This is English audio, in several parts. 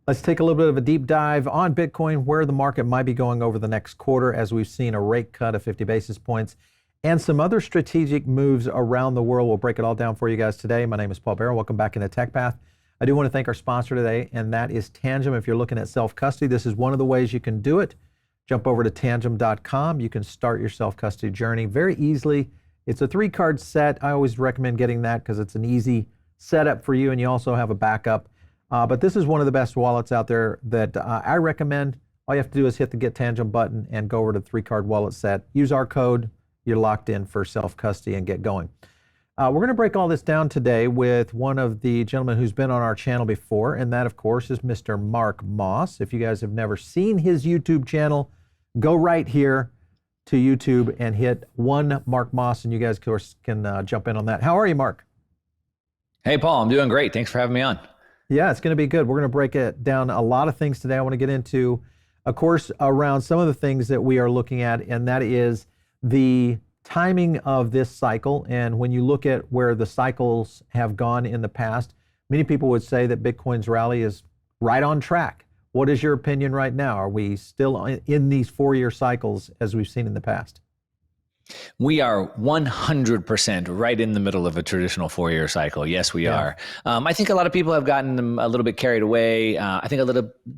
Let's take a little bit of a deep dive on Bitcoin, where the market might be going over the next quarter, as we've seen a rate cut of 50 basis points and some other strategic moves around the world. We'll break it all down for you guys today. My name is Paul Barrow. Welcome back into Tech Path. I do want to thank our sponsor today, and that is Tangem. If you're looking at self-custody, this is one of the ways you can do it. Jump over to tangem.com. You can start your self-custody journey very easily. It's a 3-card set. I always recommend getting that because it's an easy setup for you, and you also have a backup. But this is one of the best wallets out there that I recommend. All you have to do is hit the Get Tangem button and go over to the 3-card wallet set. Use our code. You're locked in for self-custody and get going. We're going to break all this down today with one of the gentlemen who's been on our channel before, and that, of course, is Mr. Mark Moss. If you guys have never seen his YouTube channel, go right here to YouTube and hit one Mark Moss, and you guys, of course, can jump in on that. How are you, Mark? Hey, Paul. I'm doing great. Thanks for having me on. Yeah, it's going to be good. We're going to break it down a lot of things today. I want to get into, of course, around some of the things that we are looking at, and that is the timing of this cycle. And when you look at where the cycles have gone in the past, many people would say that Bitcoin's rally is right on track. What is your opinion right now? Are we still in these 4-year cycles as we've seen in the past? We are 100% right in the middle of a traditional 4-year cycle. Yes, we are. I think a lot of people have gotten a little bit carried away. I think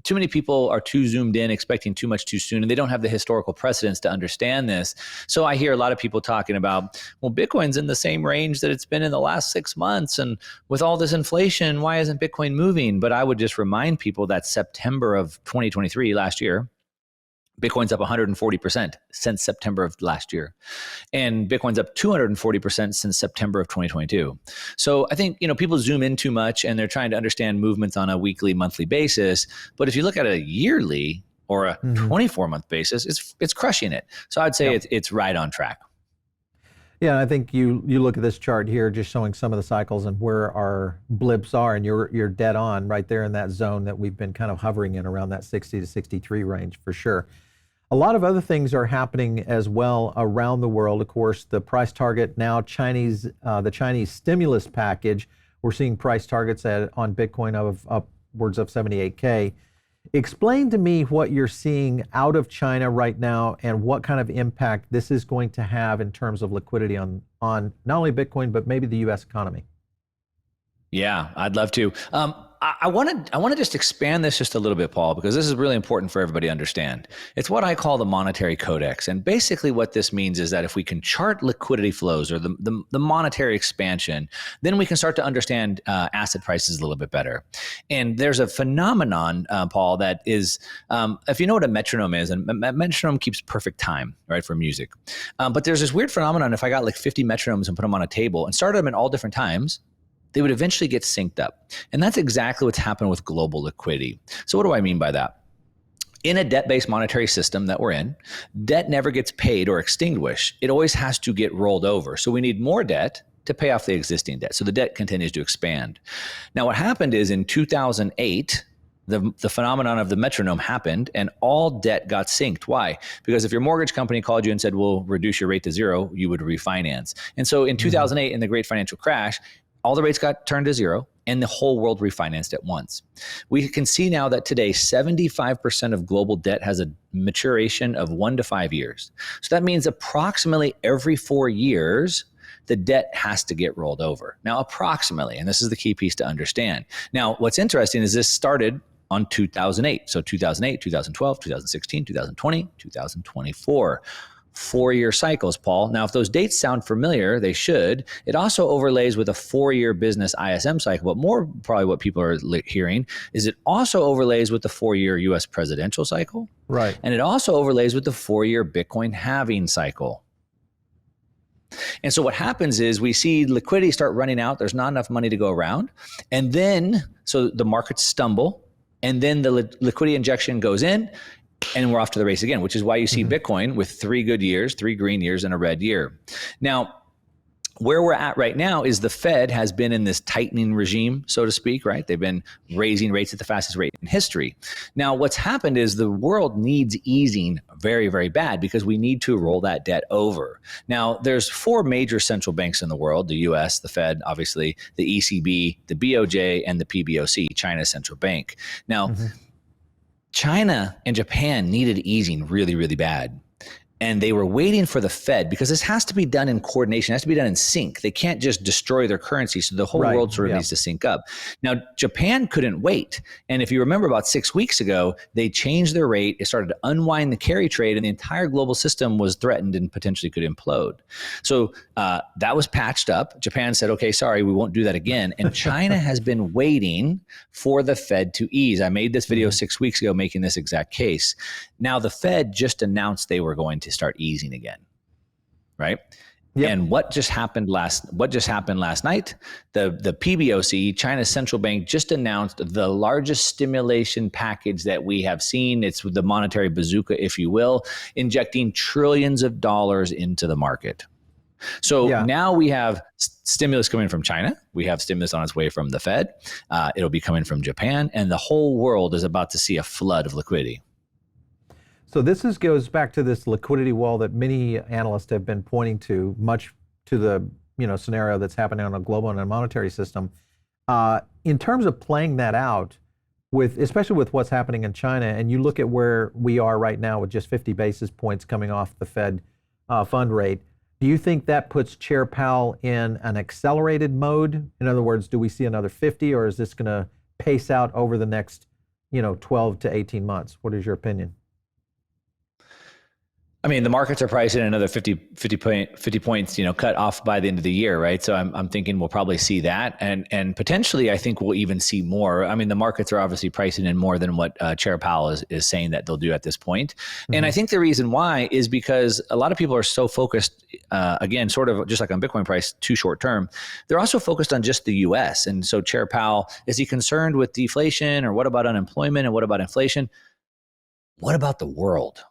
too many people are too zoomed in, expecting too much too soon, and they don't have the historical precedents to understand this. So I hear a lot of people talking about, well, Bitcoin's in the same range that it's been in the last 6 months, and with all this inflation, why isn't Bitcoin moving? But I would just remind people that September of 2023, last year, Bitcoin's up 140% since September of last year. And Bitcoin's up 240% since September of 2022. So I think, people zoom in too much and they're trying to understand movements on a weekly, monthly basis. But if you look at a yearly or a 24-month basis, it's crushing it. So I'd say it's right on track. Yeah, I think you look at this chart here, just showing some of the cycles and where our blips are, and you're dead on right there in that zone that we've been kind of hovering in, around that 60 to 63 range for sure. A lot of other things are happening as well around the world. Of course, the price target now, the Chinese stimulus package, we're seeing price targets on Bitcoin of upwards of 78K. Explain to me what you're seeing out of China right now and what kind of impact this is going to have in terms of liquidity on not only Bitcoin, but maybe the U.S. economy. Yeah, I'd love to. I want to just expand this just a little bit, Paul, because this is really important for everybody to understand. It's what I call the monetary codex. And basically what this means is that if we can chart liquidity flows or the monetary expansion, then we can start to understand asset prices a little bit better. And there's a phenomenon, Paul, that is, if you know what a metronome is, and a metronome keeps perfect time, right, for music. But there's this weird phenomenon. If I got like 50 metronomes and put them on a table and started them at all different times, they would eventually get synced up. And that's exactly what's happened with global liquidity. So what do I mean by that? In a debt-based monetary system that we're in, debt never gets paid or extinguished. It always has to get rolled over. So we need more debt to pay off the existing debt. So the debt continues to expand. Now what happened is in 2008, the phenomenon of the metronome happened and all debt got synced. Why? Because if your mortgage company called you and said, we'll reduce your rate to 0, you would refinance. And so in 2008, in the great financial crash, all the rates got turned to 0 and the whole world refinanced at once. We can see now that today, 75% of global debt has a maturation of 1 to 5 years. So that means approximately every 4 years, the debt has to get rolled over. Now, approximately, and this is the key piece to understand. Now, what's interesting is this started on 2008. So 2008, 2012, 2016, 2020, 2024. 4-year cycles, Paul. Now, if those dates sound familiar, they should. It also overlays with a 4-year business ISM cycle, but more probably what people are hearing is it also overlays with the 4-year US presidential cycle. Right. And it also overlays with the 4-year Bitcoin halving cycle. And so what happens is we see liquidity start running out. There's not enough money to go around. And then, so the markets stumble, and then the liquidity injection goes in, and we're off to the race again, which is why you see Bitcoin with 3 good years, 3 green years, and a red year. Now, where we're at right now is the Fed has been in this tightening regime, so to speak, right? They've been raising rates at the fastest rate in history. Now, what's happened is the world needs easing very, very bad because we need to roll that debt over. Now, there's four major central banks in the world: the US, the Fed, obviously, the ECB, the BOJ, and the PBOC, China's central bank. Now, China and Japan needed easing really, really bad. And they were waiting for the Fed because this has to be done in coordination, it has to be done in sync. They can't just destroy their currency. So the whole world sort of needs to sync up. Now, Japan couldn't wait. And if you remember about 6 weeks ago, they changed their rate. It started to unwind the carry trade and the entire global system was threatened and potentially could implode. So that was patched up. Japan said, okay, sorry, we won't do that again. And China has been waiting for the Fed to ease. I made this video 6 weeks ago making this exact case. Now, the Fed just announced they were going to start easing again, right? Yep. And what just happened last night? The PBOC, China's central bank, just announced the largest stimulation package that we have seen. It's the monetary bazooka, if you will, injecting trillions of dollars into the market. So now we have stimulus coming from China. We have stimulus on its way from the Fed. It'll be coming from Japan, and the whole world is about to see a flood of liquidity. So this goes back to this liquidity wall that many analysts have been pointing to, much to the scenario that's happening on a global and a monetary system. In terms of playing that out, especially with what's happening in China, and you look at where we are right now with just 50 basis points coming off the Fed fund rate, do you think that puts Chair Powell in an accelerated mode? In other words, do we see another 50, or is this going to pace out over the next 12 to 18 months? What is your opinion? I mean, the markets are pricing another 50 points, cut off by the end of the year, right? So I'm thinking we'll probably see that, and potentially I think we'll even see more. I mean, the markets are obviously pricing in more than what Chair Powell is saying that they'll do at this point. And I think the reason why is because a lot of people are so focused, again, sort of just like on Bitcoin price, too short term. They're also focused on just the U.S. And so Chair Powell, is he concerned with deflation, or what about unemployment, and what about inflation? What about the world?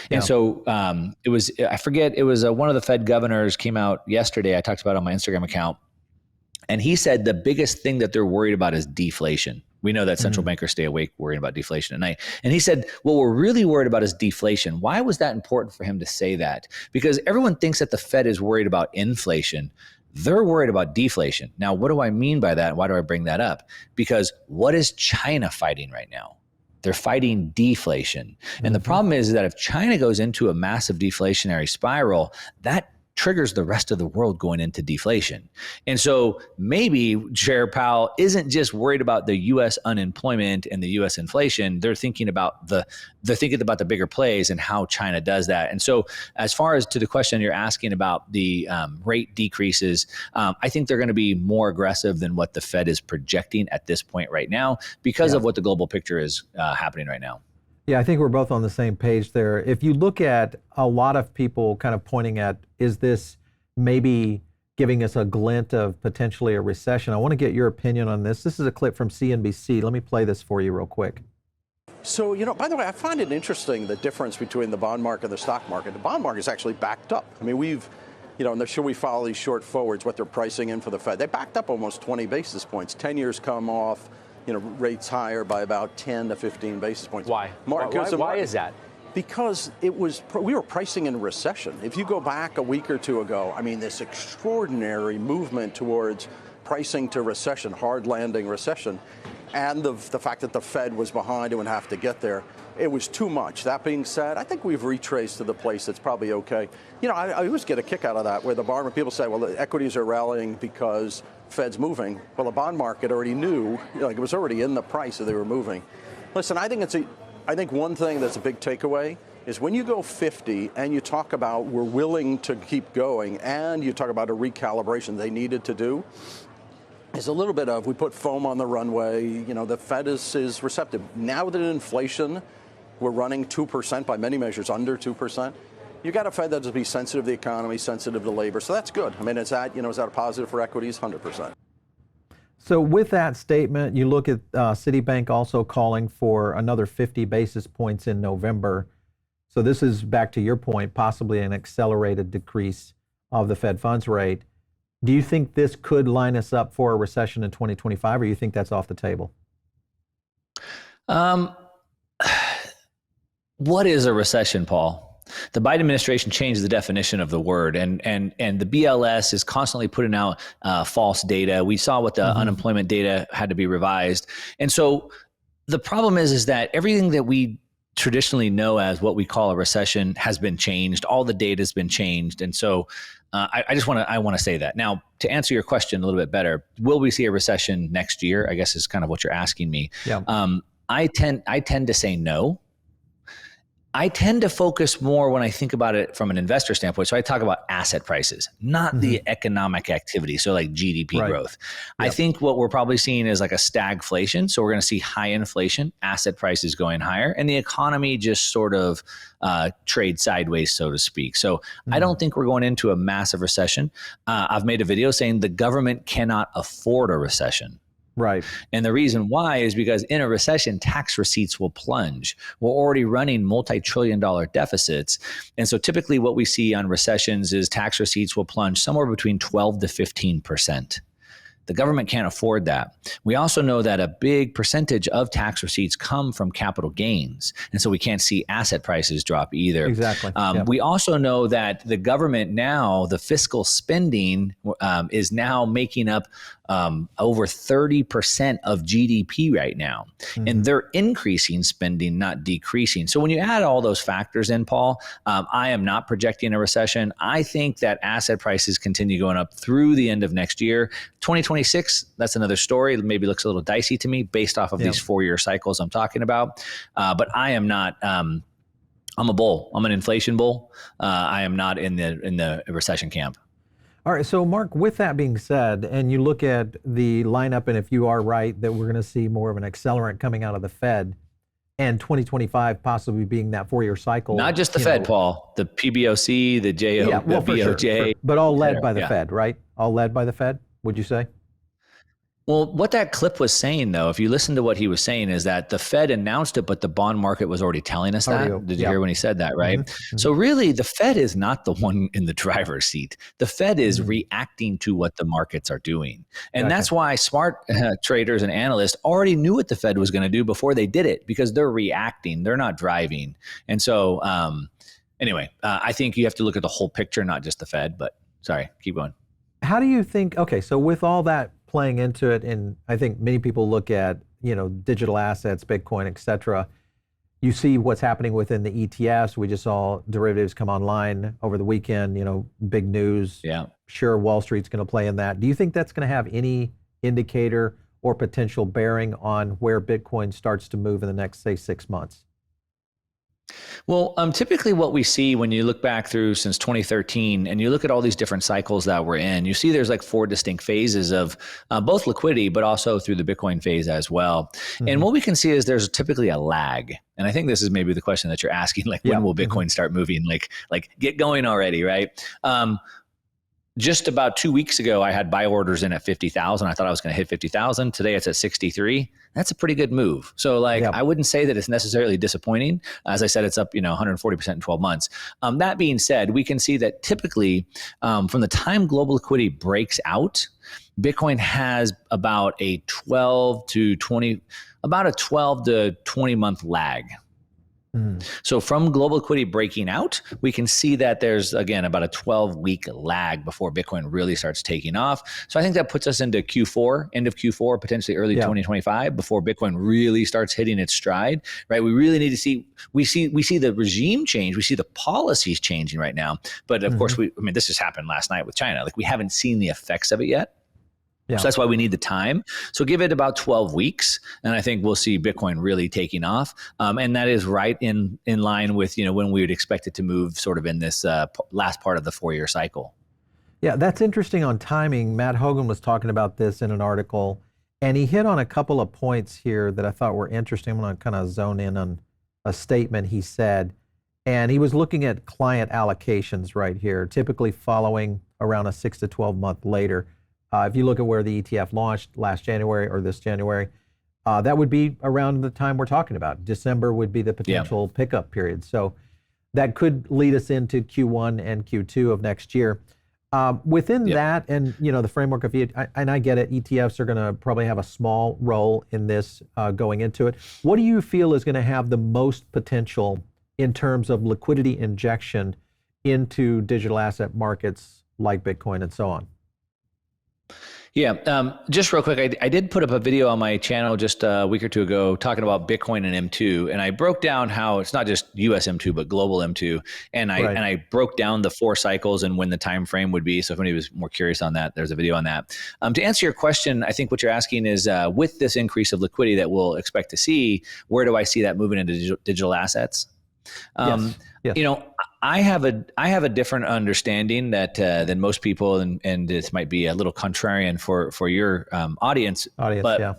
And so it was one of the Fed governors came out yesterday. I talked about it on my Instagram account. And he said the biggest thing that they're worried about is deflation. We know that central bankers stay awake worrying about deflation at night. And he said, what we're really worried about is deflation. Why was that important for him to say that? Because everyone thinks that the Fed is worried about inflation. They're worried about deflation. Now, what do I mean by that? Why do I bring that up? Because what is China fighting right now? They're fighting deflation. And the problem is that if China goes into a massive deflationary spiral, that triggers the rest of the world going into deflation. And so maybe Chair Powell isn't just worried about the U.S. unemployment and the U.S. inflation. They're thinking about the bigger plays and how China does that. And so as far as to the question you're asking about the rate decreases, I think they're going to be more aggressive than what the Fed is projecting at this point right now because of what the global picture is happening right now. Yeah, I think we're both on the same page there. If you look at a lot of people kind of pointing at, is this maybe giving us a glint of potentially a recession? I want to get your opinion on this. This is a clip from CNBC. Let me play this for you real quick. So, by the way, I find it interesting, the difference between the bond market and the stock market. The bond market is actually backed up. I mean, and should we follow these short forwards, what they're pricing in for the Fed? They backed up almost 20 basis points. 10 years come off. Rates higher by about 10 to 15 basis points. Why? Why is that? Because we were pricing in recession. If you go back a week or two ago, I mean, this extraordinary movement towards pricing to recession, hard landing recession, and the fact that the Fed was behind and would have to get there, it was too much. That being said, I think we've retraced to the place that's probably okay. I always get a kick out of that, where the bond, when people say, well, the equities are rallying because Fed's moving. Well, the bond market already knew, it was already in the price that they were moving. Listen, I think one thing that's a big takeaway is when you go 50 and you talk about we're willing to keep going, and you talk about a recalibration they needed to do, is a little bit of, we put foam on the runway, the Fed is receptive. Now that inflation, we're running 2% by many measures, under 2%. You got a Fed that's to be sensitive to the economy, sensitive to labor, so that's good. I mean, is that a positive for equities? 100%. So with that statement, you look at Citibank also calling for another 50 basis points in November. So this is, back to your point, possibly an accelerated decrease of the Fed funds rate. Do you think this could line us up for a recession in 2025, or you think that's off the table? What is a recession, Paul? The Biden administration changed the definition of the word, and the BLS is constantly putting out false data. We saw what the unemployment data had to be revised, and so the problem is that everything that we traditionally know as what we call a recession has been changed. All the data has been changed, and so I want to say that. Now, to answer your question a little bit better, will we see a recession next year? I guess is kind of what you're asking me. Yeah. I tend to say no. I tend to focus more when I think about it from an investor standpoint. So I talk about asset prices, not the economic activity. So like GDP growth. I think what we're probably seeing is like a stagflation. So we're going to see high inflation, asset prices going higher, and the economy just sort of trade sideways, so to speak. So I don't think we're going into a massive recession. I've made a video saying the government cannot afford a recession. Right. And the reason why is because in a recession, tax receipts will plunge. We're already running multi-trillion-dollar deficits. And so typically what we see on recessions is tax receipts will plunge somewhere between 12 to 15%. The government can't afford that. We also know that a big percentage of tax receipts come from capital gains. And so we can't see asset prices drop either. Exactly. We also know that the government now, the fiscal spending is now making up over 30% of GDP right now. And they're increasing spending, not decreasing. So when you add all those factors in, Paul, I am not projecting a recession. I think that asset prices continue going up through the end of next year. 2026, that's another story. It maybe looks a little dicey to me based off of these 4-year cycles I'm talking about. But I am not, I'm a bull. I'm an inflation bull. I am not in the recession camp. All right. So, Mark, with that being said, and you look at the lineup, and if you are right that we're going to see more of an accelerant coming out of the Fed, and 2025 possibly being that 4-year cycle. Not just the Fed, Paul. The PBOC, the the BOJ. Sure. But all led by the Fed, right? All led by the Fed, would you say? Well, what that clip was saying, though, if you listen to what he was saying, is that the Fed announced it, but the bond market was already telling us that. Did you hear when he said that, right? So really, the Fed is not the one in the driver's seat. The Fed is reacting to what the markets are doing. And that's why smart traders and analysts already knew what the Fed was going to do before they did it, because they're reacting. They're not driving. And so anyway, I think you have to look at the whole picture, not just the Fed. But sorry, keep going. How do you think, okay, so with all that playing into it, and I think many people look at, digital assets, Bitcoin, et cetera, you see what's happening within the ETFs. We just saw derivatives come online over the weekend, big news. Yeah. Sure, Wall Street's going to play in that. Do you think that's going to have any indicator or potential bearing on where Bitcoin starts to move in the next, say, 6 months? Well, typically what we see when you look back through since 2013 and you look at all these different cycles that we're in, you see there's like 4 distinct phases of both liquidity, but also through the Bitcoin phase as well. And what we can see is there's typically a lag. And I think this is maybe the question that you're asking, like, when will Bitcoin start moving? Like get going already, right? Just about 2 weeks ago, I had buy orders in at 50,000. I thought I was going to hit 50,000. Today it's at 63. That's a pretty good move. So I wouldn't say that it's necessarily disappointing. As I said, it's up 140% in 12 months. That being said, we can see that typically from the time global liquidity breaks out, Bitcoin has about a 12 to 20 month lag. So from global liquidity breaking out, we can see that there's, again, about a 12-week lag before Bitcoin really starts taking off. So I think that puts us into Q4, end of Q4, potentially early 2025, before Bitcoin really starts hitting its stride, right? We really need to see, we see the regime change. We see the policies changing right now. But of course, this just happened last night with China. Like, we haven't seen the effects of it yet. So that's why we need the time. So give it about 12 weeks, and I think we'll see Bitcoin really taking off. And that is right in line with when we would expect it to move, sort of in this last part of the 4-year cycle. Yeah, that's interesting on timing. Matt Hogan was talking about this in an article, and he hit on a couple of points here that I thought were interesting. I'm going to kind of zone in on a statement he said, and he was looking at client allocations right here, typically following around a 6 to 12 month later. If you look at where the ETF launched last January or this January, that would be around the time we're talking about. December would be the potential pickup period. So that could lead us into Q1 and Q2 of next year. Within Yep. that, and the framework of and I get it, ETFs are going to probably have a small role in this going into it. What do you feel is going to have the most potential in terms of liquidity injection into digital asset markets like Bitcoin and so on? Yeah, just real quick, I did put up a video on my channel just a week or two ago talking about Bitcoin and M2, and I broke down how it's not just US M2 but global M2, and I broke down the 4 cycles and when the time frame would be. So if anybody was more curious on that, there's a video on that. To answer your question, I think what you're asking is with this increase of liquidity that we'll expect to see, where do I see that moving into digital assets? Yes. I have a different understanding that than most people, and this might be a little contrarian for your audience. But yeah.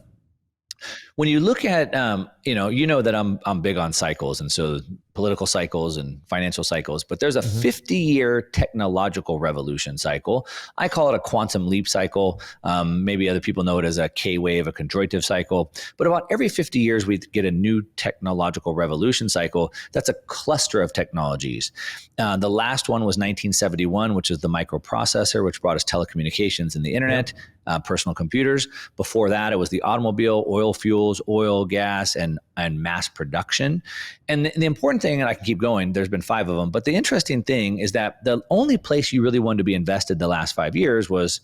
when you look at that I'm big on cycles, and so political cycles and financial cycles, but there's a 50-year technological revolution cycle. I call it a quantum leap cycle. Maybe other people know it as a K-wave, a chondroitive cycle. But about every 50 years, we get a new technological revolution cycle. That's a cluster of technologies. The last one was 1971, which is the microprocessor, which brought us telecommunications and the internet, personal computers. Before that, it was the automobile, oil fuels, oil, gas, and mass production. And the important thing, and I can keep going, there's been 5 of them, but the interesting thing is that the only place you really wanted to be invested the last 5 years was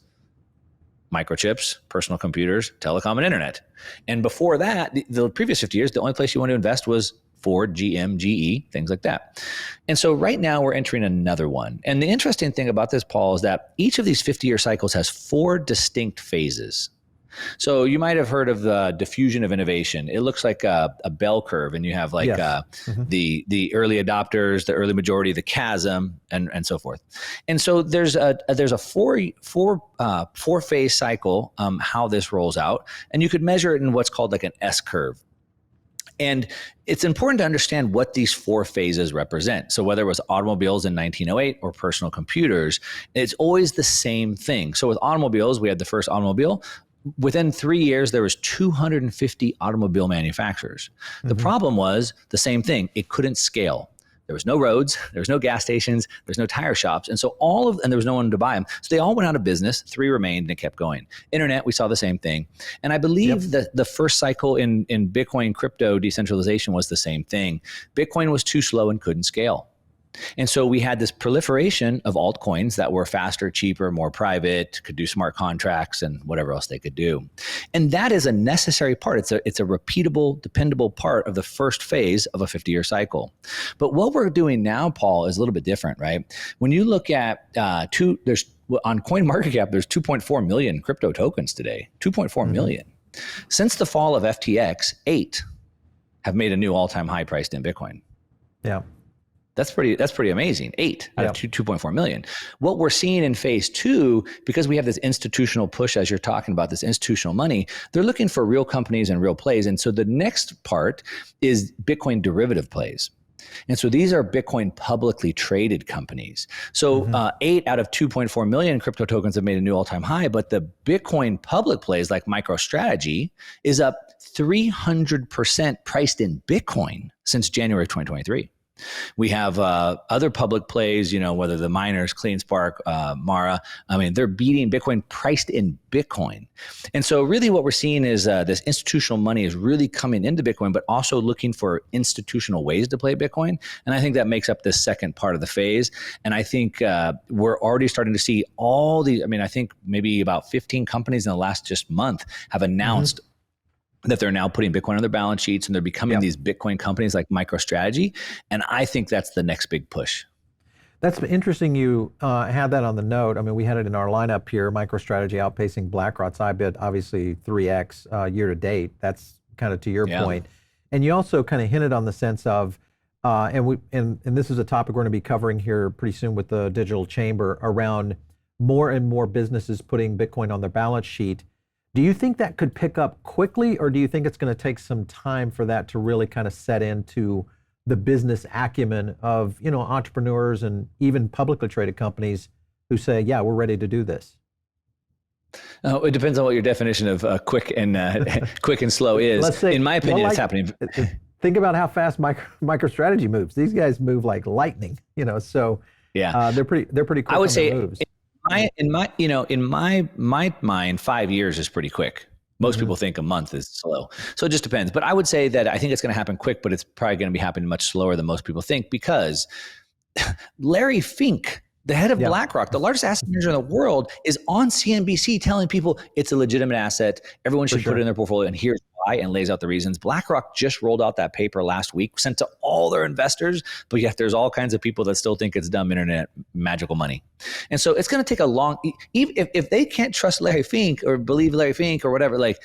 microchips, personal computers, telecom, and internet. And before that, the previous 50 years, the only place you wanted to invest was Ford, GM, GE, things like that. And so right now we're entering another one. And the interesting thing about this, Paul, is that each of these 50-year cycles has 4 distinct phases. So you might have heard of the diffusion of innovation. It looks like a bell curve, and you have like the early adopters, the early majority, the chasm, and so forth. And so there's a four phase cycle how this rolls out, and you could measure it in what's called like an S curve. And it's important to understand what these 4 phases represent. So whether it was automobiles in 1908 or personal computers, it's always the same thing. So with automobiles, we had the first automobile. Within 3 years, there was 250 automobile manufacturers. The problem was the same thing. It couldn't scale. There was no roads, there was no gas stations, there's no tire shops. And so and there was no one to buy them. So they all went out of business. 3 remained, and it kept going. Internet, we saw the same thing. And I believe that the first cycle in Bitcoin crypto decentralization was the same thing. Bitcoin was too slow and couldn't scale. And so we had this proliferation of altcoins that were faster, cheaper, more private, could do smart contracts and whatever else they could do. And that is a necessary part. It's a repeatable, dependable part of the first phase of a 50-year cycle. But what we're doing now, Paul, is a little bit different, right? When you look at on CoinMarketCap, there's 2.4 million crypto tokens today, 2.4 million. Since the fall of FTX, 8 have made a new all-time high priced in Bitcoin. Yeah. That's pretty amazing. 8 out of 2.4 million. What we're seeing in phase 2, because we have this institutional push, as you're talking about, this institutional money, they're looking for real companies and real plays. And so the next part is Bitcoin derivative plays. And so these are Bitcoin publicly traded companies. So 8 out of 2.4 million crypto tokens have made a new all-time high, but the Bitcoin public plays like Microstrategy is up 300% priced in Bitcoin since January of 2023. We have other public plays, whether the miners, CleanSpark, Mara, they're beating Bitcoin priced in Bitcoin. And so really what we're seeing is this institutional money is really coming into Bitcoin, but also looking for institutional ways to play Bitcoin. And I think that makes up this second part of the phase. And I think we're already starting to see all these, I think maybe about 15 companies in the last just month have announced that they're now putting Bitcoin on their balance sheets, and they're becoming these Bitcoin companies like MicroStrategy. And I think that's the next big push. That's interesting you had that on the note. We had it in our lineup here, MicroStrategy outpacing BlackRock's IBIT, obviously 3x year to date. That's kind of to your point. And you also kind of hinted on the sense of, and this is a topic we're going to be covering here pretty soon with the Digital Chamber, around more and more businesses putting Bitcoin on their balance sheet. Do you think that could pick up quickly, or do you think it's going to take some time for that to really kind of set into the business acumen of, entrepreneurs and even publicly traded companies who say, yeah, we're ready to do this? It depends on what your definition of quick and slow is. Let's say, in my opinion, it's happening. Think about how fast MicroStrategy moves. These guys move like lightning, so they're pretty quick. I would say, moves. in my mind, 5 years is pretty quick. Most people think a month is slow. So it just depends. But I would say that I think it's going to happen quick, but it's probably going to be happening much slower than most people think, because Larry Fink, the head of BlackRock, the largest asset manager in the world, is on CNBC telling people it's a legitimate asset. Everyone should put it in their portfolio, and here's why, and lays out the reasons. BlackRock just rolled out that paper last week, sent to all their investors, but yet there's all kinds of people that still think it's dumb internet magical money. And so it's going to take a long, even if they can't trust Larry Fink or believe Larry Fink or whatever, like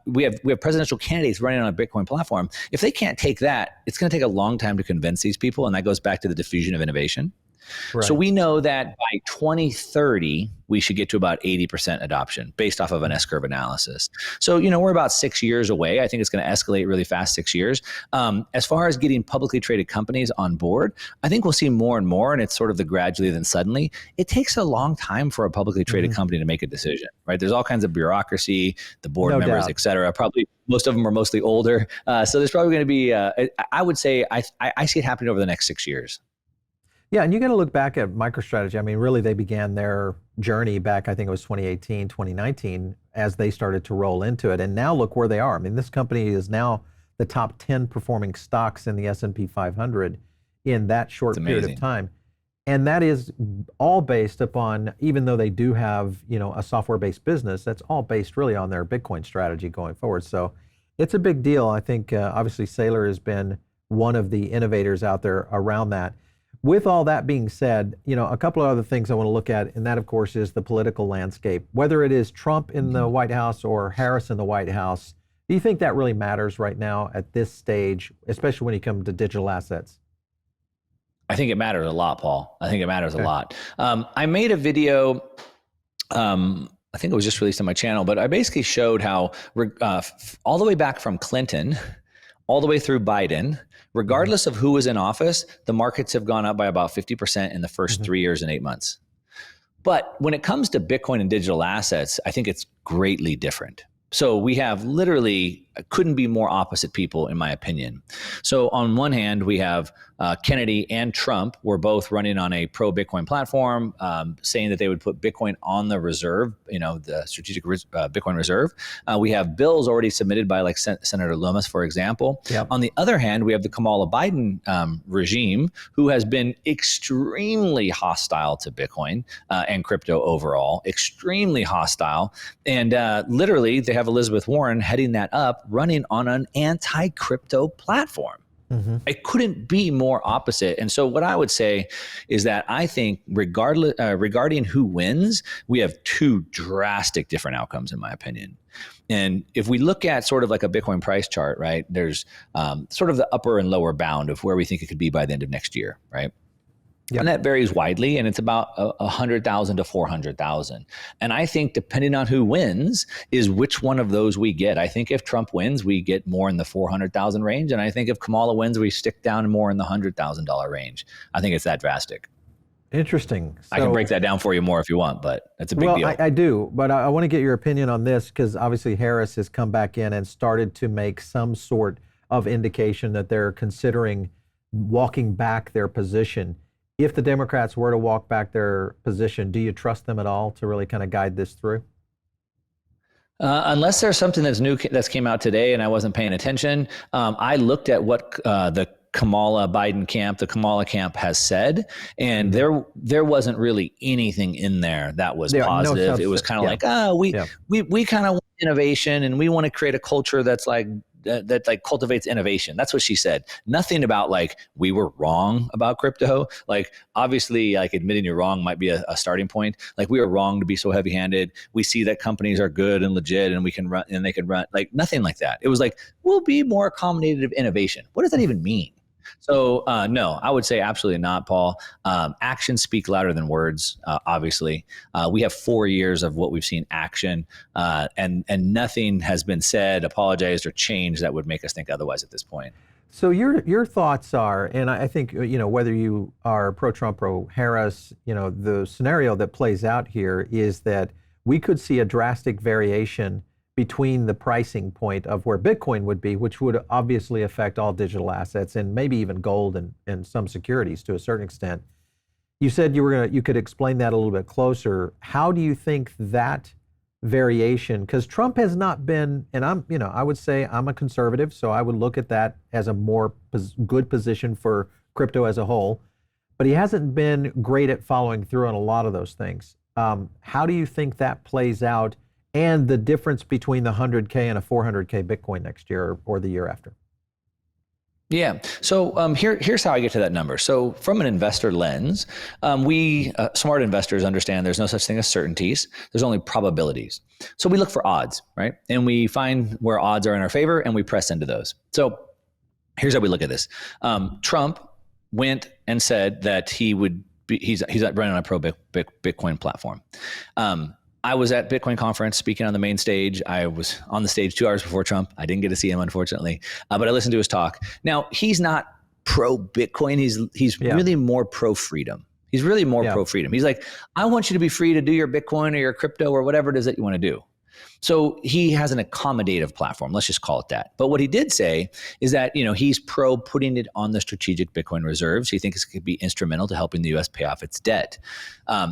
we have presidential candidates running on a Bitcoin platform. If they can't take that, it's going to take a long time to convince these people. And that goes back to the diffusion of innovation. Right. So we know that by 2030, we should get to about 80% adoption based off of an S-curve analysis. So, we're about 6 years away. I think it's going to escalate really fast, 6 years. As far as getting publicly traded companies on board, I think we'll see more and more, and it's sort of the gradually then suddenly. It takes a long time for a publicly traded company to make a decision, right? There's all kinds of bureaucracy, the board members, et cetera. Probably most of them are mostly older. So there's probably going to be, I would say, I see it happening over the next 6 years. Yeah, and you got to look back at MicroStrategy. I mean, really, they began their journey back, I think it was 2018, 2019, as they started to roll into it. And now look where they are. I mean, this company is now the top 10 performing stocks in the S&P 500 in that short period of time. And that is all based upon, even though they do have, a software-based business, that's all based really on their Bitcoin strategy going forward. So it's a big deal. I think, obviously, Saylor has been one of the innovators out there around that. With all that being said, a couple of other things I want to look at, and that, of course, is the political landscape. Whether it is Trump in the White House or Harris in the White House, do you think that really matters right now at this stage, especially when you come to digital assets? I think it matters a lot, Paul. I think it matters a lot. I made a video, I think it was just released on my channel, but I basically showed how all the way back from Clinton, all the way through Biden, regardless of who was in office, the markets have gone up by about 50% in the first 3 years and 8 months. But when it comes to Bitcoin and digital assets, I think it's greatly different. So we have literally, couldn't be more opposite people, in my opinion. So on one hand, we have Kennedy and Trump were both running on a pro-Bitcoin platform, saying that they would put Bitcoin on the reserve, the strategic Bitcoin reserve. We have bills already submitted by like Senator Loomis, for example. Yep. On the other hand, we have the Kamala Biden regime, who has been extremely hostile to Bitcoin and crypto overall, extremely hostile. And literally, they have Elizabeth Warren heading that up, running on an anti-crypto platform. It couldn't be more opposite. And so what I would say is that I think regarding who wins, we have two drastic different outcomes, in my opinion. And if we look at sort of like a Bitcoin price chart, right, there's sort of the upper and lower bound of where we think it could be by the end of next year, right? Yep. And that varies widely, and it's about 100,000 to 400,000. And I think depending on who wins is which one of those we get. I think if Trump wins, we get more in the 400,000 range. And I think if Kamala wins, we stick down more in the $100,000 range. I think it's that drastic. Interesting. I can break that down for you more if you want, but it's a big deal. I do, but I want to get your opinion on this, because obviously Harris has come back in and started to make some sort of indication that they're considering walking back their position. If the Democrats were to walk back their position, do you trust them at all to really kind of guide this through? Unless there's something that's new that's came out today and I wasn't paying attention. I looked at what the Kamala Biden camp, the Kamala camp has said, and there wasn't really anything in there that was positive. It was kind of like, we kind of want innovation, and we want to create a culture that's like, that like cultivates innovation. That's what she said. Nothing about like, we were wrong about crypto. Like, obviously, like admitting you're wrong might be a starting point. Like, we were wrong to be so heavy handed. We see that companies are good and legit and we can run, and they can run, like nothing like that. It was like, we'll be more accommodative innovation. What does that even mean? So no, I would say absolutely not, Paul. Actions speak louder than words, obviously. We have 4 years of what we've seen action, and nothing has been said, apologized, or changed that would make us think otherwise at this point. So your thoughts are, and I think, whether you are pro-Trump, pro-Harris, the scenario that plays out here is that we could see a drastic variation between the pricing point of where Bitcoin would be, which would obviously affect all digital assets and maybe even gold and some securities to a certain extent. You said you could explain that a little bit closer. How do you think that variation, because Trump has not been, and I would say I'm a conservative, so I would look at that as a more good position for crypto as a whole, but he hasn't been great at following through on a lot of those things. How do you think that plays out, and the difference between the 100K and a 400K Bitcoin next year or the year after? Yeah. So here's how I get to that number. So from an investor lens, we smart investors understand there's no such thing as certainties. There's only probabilities. So we look for odds, right? And we find where odds are in our favor, and we press into those. So here's how we look at this. Trump went and said that he's running on a pro Bitcoin platform. I was at Bitcoin conference speaking on the main stage. I was on the stage 2 hours before Trump. I didn't get to see him, unfortunately, but I listened to his talk. Now, he's not pro Bitcoin. He's really more pro freedom. He's really more pro freedom. He's like, I want you to be free to do your Bitcoin or your crypto or whatever it is that you want to do. So he has an accommodative platform. Let's just call it that. But what he did say is that, he's pro putting it on the strategic Bitcoin reserves. He thinks it could be instrumental to helping the U.S. pay off its debt.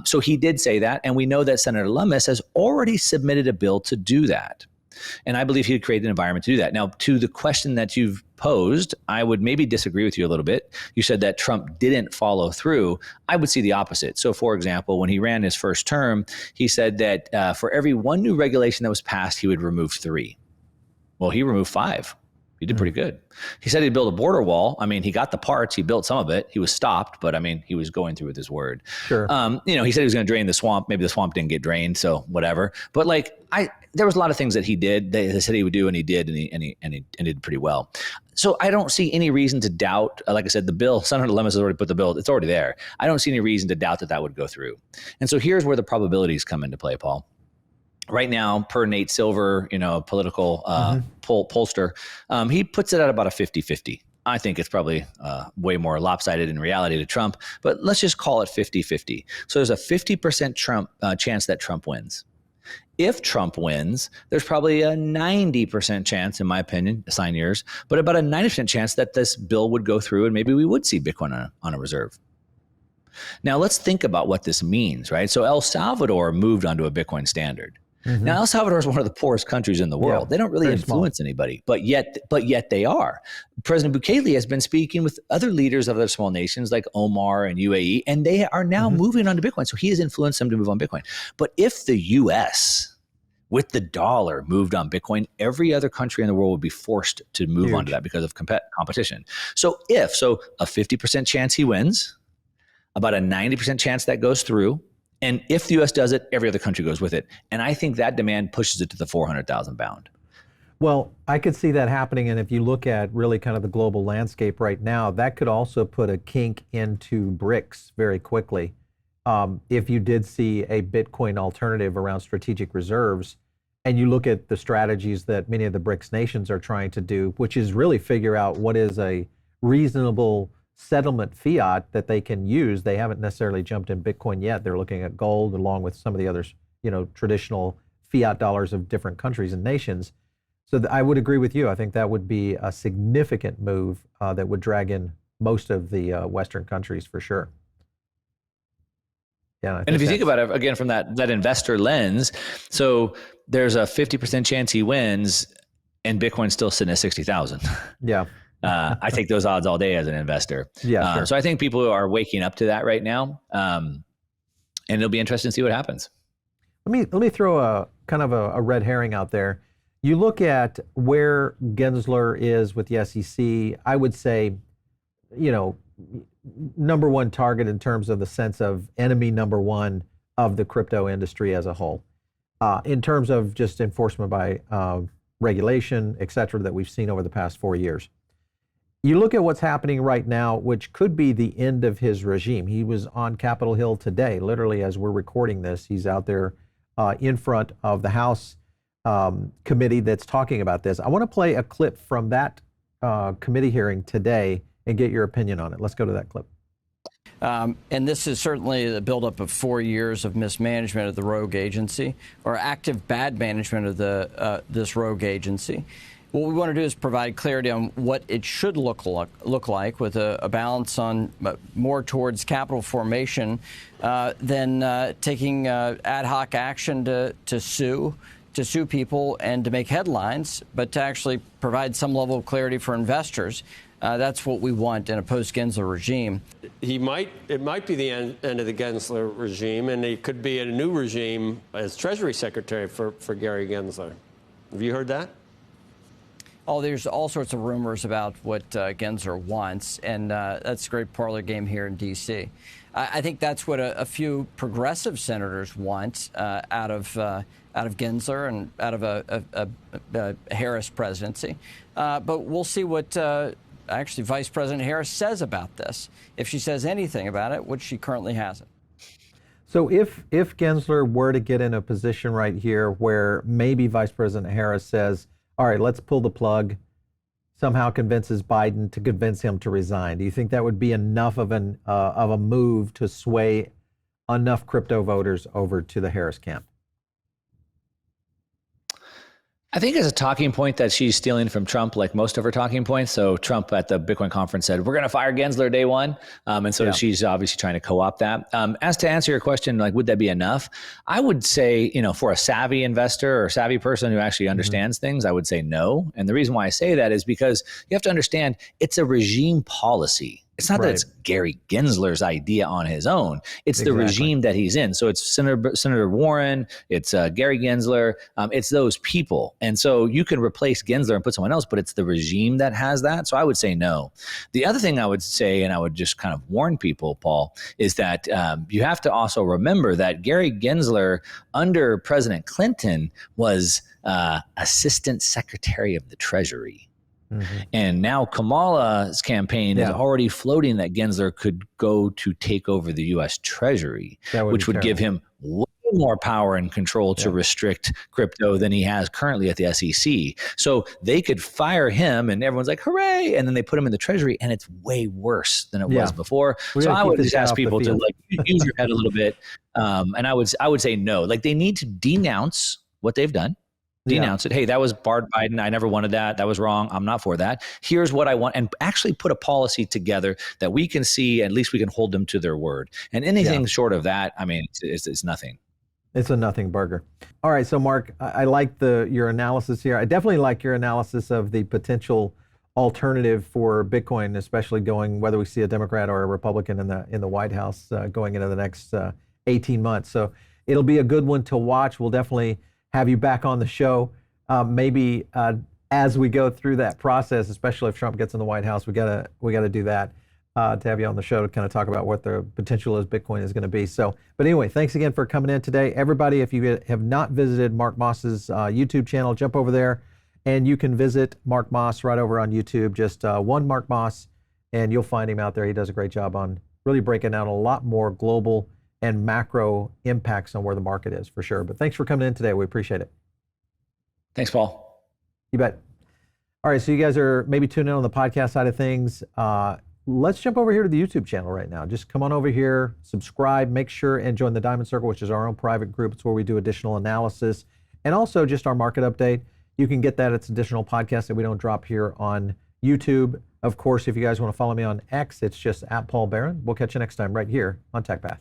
So he did say that. And we know that Senator Lummis has already submitted a bill to do that. And I believe he would create an environment to do that. Now, to the question that you've posed, I would maybe disagree with you a little bit. You said that Trump didn't follow through. I would see the opposite. So, for example, when he ran his first term, he said that for every one new regulation that was passed, he would remove 3. Well, he removed 5. He did pretty good. He said he'd build a border wall. I mean, he got the parts. He built some of it. He was stopped, but I mean, he was going through with his word. Sure. He said he was going to drain the swamp. Maybe the swamp didn't get drained, so whatever. But there was a lot of things that he did. They said he would do, and he did, and he did pretty well. So I don't see any reason to doubt. Like I said, the bill, Senator Lummis has already put the bill. It's already there. I don't see any reason to doubt that would go through. And so here's where the probabilities come into play, Paul. Right now, per Nate Silver, political pollster, he puts it at about a 50-50. I think it's probably way more lopsided in reality to Trump, but let's just call it 50-50. So there's a 50% chance that Trump wins. If Trump wins, there's probably a 90% chance, in my opinion, assign yours, but about a 90% chance that this bill would go through and maybe we would see Bitcoin on a reserve. Now, let's think about what this means, right? So El Salvador moved onto a Bitcoin standard. Mm-hmm. Now, El Salvador is one of the poorest countries in the world. They don't really influence anybody, but yet they are. President Bukele has been speaking with other leaders of other small nations like Omar and UAE, and they are now moving on to Bitcoin. So he has influenced them to move on Bitcoin. But if the U.S. with the dollar moved on Bitcoin, every other country in the world would be forced to move on to that because of competition. So a 50% chance he wins, about a 90% chance that goes through. And if the U.S. does it, every other country goes with it. And I think that demand pushes it to the 400,000 bound. Well, I could see that happening. And if you look at really kind of the global landscape right now, that could also put a kink into BRICS very quickly. If you did see a Bitcoin alternative around strategic reserves, and you look at the strategies that many of the BRICS nations are trying to do, which is really figure out what is a reasonable settlement fiat that they can use. They haven't necessarily jumped in Bitcoin yet. They're looking at gold along with some of the others, traditional fiat dollars of different countries and nations. So I would agree with you. I think that would be a significant move that would drag in most of the Western countries for sure. Yeah, and if you think about it, again, from that investor lens, so there's a 50% chance he wins and Bitcoin's still sitting at 60,000. Yeah. I take those odds all day as an investor. Yeah, sure. So I think people are waking up to that right now, and it'll be interesting to see what happens. Let me throw a kind of a red herring out there. You look at where Gensler is with the SEC. I would say, number one target in terms of the sense of enemy number one of the crypto industry as a whole, in terms of just enforcement by regulation, et cetera, that we've seen over the past 4 years. You look at what's happening right now, which could be the end of his regime. He was on Capitol Hill today, literally as we're recording this. He's out there in front of the House committee that's talking about this. I want to play a clip from that committee hearing today and get your opinion on it. Let's go to that clip. And this is certainly the buildup of 4 years of mismanagement of the rogue agency, or active bad management of this rogue agency. What we want to do is provide clarity on what it should look like with a balance on more towards capital formation than taking ad hoc action to sue people and to make headlines, but to actually provide some level of clarity for investors. That's what we want in a post-Gensler regime. It might be the end of the Gensler regime, and it could be a new regime as Treasury Secretary for Gary Gensler. Have you heard that? Oh, there's all sorts of rumors about what Gensler wants, and that's a great parlor game here in D.C. I think that's what a few progressive senators want out of Gensler and out of a Harris presidency. But we'll see what actually Vice President Harris says about this, if she says anything about it, which she currently hasn't. So if Gensler were to get in a position right here where maybe Vice President Harris says, all right, let's pull the plug, somehow convinces Biden to convince him to resign, do you think that would be enough of a move to sway enough crypto voters over to the Harris camp? I think it's a talking point that she's stealing from Trump, like most of her talking points. So Trump at the Bitcoin conference said, we're going to fire Gensler day one. And so she's obviously trying to co-opt that. As to answer your question, like, would that be enough? I would say, for a savvy investor or savvy person who actually understands things, I would say no. And the reason why I say that is because you have to understand it's a regime policy. It's not that it's Gary Gensler's idea on his own. It's the regime that he's in. So it's Senator Warren, it's Gary Gensler, it's those people. And so you can replace Gensler and put someone else, but it's the regime that has that. So I would say no. The other thing I would say, and I would just kind of warn people, Paul, is that you have to also remember that Gary Gensler under President Clinton was Assistant Secretary of the Treasury. And now Kamala's campaign is already floating that Gensler could go to take over the U.S. Treasury, which would give him way more power and control to restrict crypto than he has currently at the SEC. So they could fire him and everyone's like, hooray. And then they put him in the Treasury and it's way worse than it was before. So I would just ask people to use your head a little bit. And I would say no, like they need to denounce what they've done. Denounce it. Hey, that was barred Biden. I never wanted that. That was wrong. I'm not for that. Here's what I want. And actually put a policy together that we can see, at least we can hold them to their word. And anything short of that, I mean, it's nothing. It's a nothing burger. All right. So Mark, I like your analysis here. I definitely like your analysis of the potential alternative for Bitcoin, especially going, whether we see a Democrat or a Republican in the White House going into the next 18 months. So it'll be a good one to watch. We'll definitely have you back on the show, maybe as we go through that process, especially if Trump gets in the White House. We gotta do that to have you on the show to kind of talk about what the potential of Bitcoin is going to be. So, but anyway, thanks again for coming in today, everybody. If you have not visited Mark Moss's YouTube channel, jump over there, and you can visit Mark Moss right over on YouTube. Just one Mark Moss, and you'll find him out there. He does a great job on really breaking out a lot more global and macro impacts on where the market is, for sure. But thanks for coming in today. We appreciate it. Thanks, Paul. You bet. All right, so you guys are maybe tuning in on the podcast side of things. Let's jump over here to the YouTube channel right now. Just come on over here, subscribe, make sure and join the Diamond Circle, which is our own private group. It's where we do additional analysis and also just our market update. You can get that. It's additional podcasts that we don't drop here on YouTube. Of course, if you guys want to follow me on X, it's just @PaulBaron. We'll catch you next time right here on TechPath.